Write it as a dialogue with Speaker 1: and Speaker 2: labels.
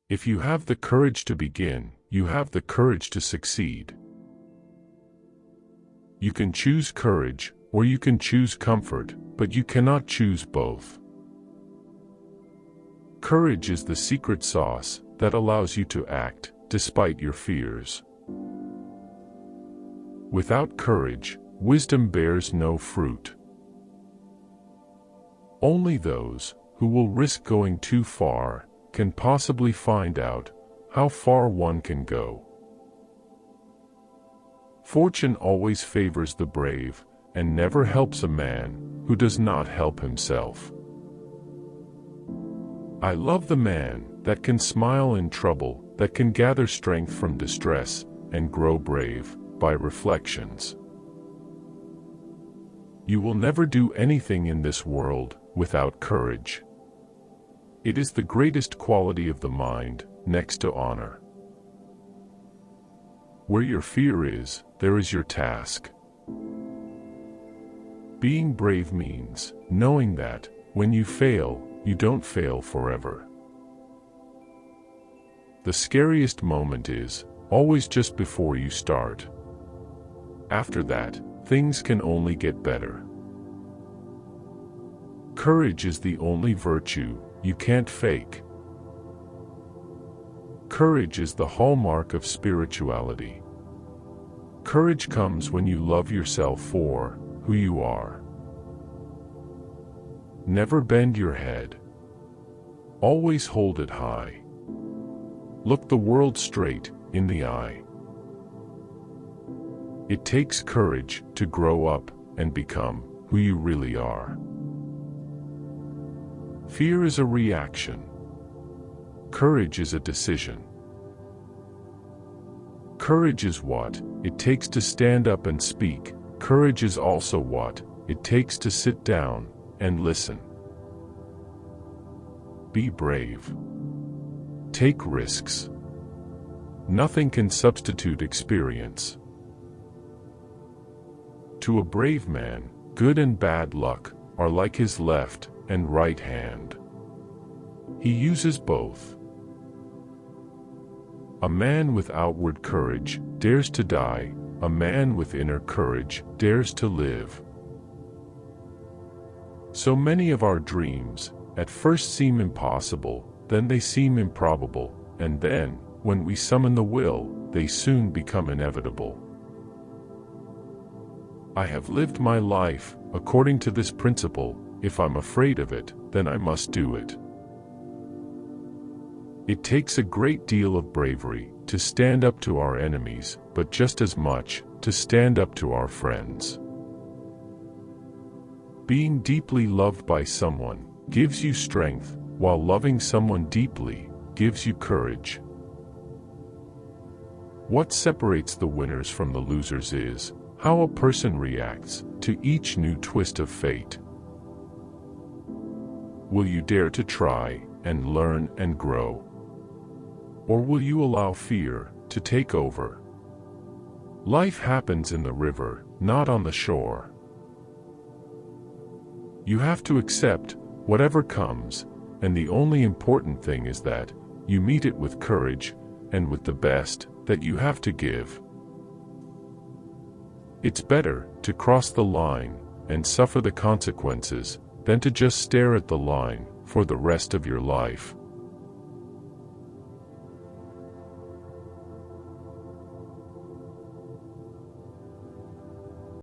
Speaker 1: If you have the courage to begin, you have the courage to succeed. You can choose courage, or you can choose comfort, but you cannot choose both. Courage is the secret sauce that allows you to act despite your fears. Without courage, wisdom bears no fruit. Only those who will risk going too far can possibly find out how far one can go. Fortune always favors the brave and never helps a man who does not help himself. I love the man that can smile in trouble, that can gather strength from distress, and grow brave by reflections. You will never do anything in this world without courage. It is the greatest quality of the mind, next to honor. Where your fear is, there is your task. Being brave means knowing that, when you fail, you don't fail forever. The scariest moment is always just before you start. After that, things can only get better. Courage is the only virtue you can't fake. Courage is the hallmark of spirituality. Courage comes when you love yourself for who you are. Never bend your head. Always hold it high. Look the world straight in the eye. It takes courage to grow up and become who you really are. Fear is a reaction. Courage is a decision. Courage is what it takes to stand up and speak. Courage is also what it takes to sit down and listen. Be brave. Take risks. Nothing can substitute experience. To a brave man, good and bad luck are like his left and right hand. He uses both. A man with outward courage dares to die. A man with inner courage dares to live. So many of our dreams at first seem impossible, then they seem improbable, and then, when we summon the will, they soon become inevitable. I have lived my life according to this principle: if I'm afraid of it, then I must do it. It takes a great deal of bravery to stand up to our enemies, but just as much to stand up to our friends. Being deeply loved by someone gives you strength, while loving someone deeply gives you courage. What separates the winners from the losers is how a person reacts to each new twist of fate. Will you dare to try and learn and grow? Or will you allow fear to take over? Life happens in the river, not on the shore. You have to accept whatever comes, and the only important thing is that you meet it with courage and with the best that you have to give. It's better to cross the line and suffer the consequences than to just stare at the line for the rest of your life.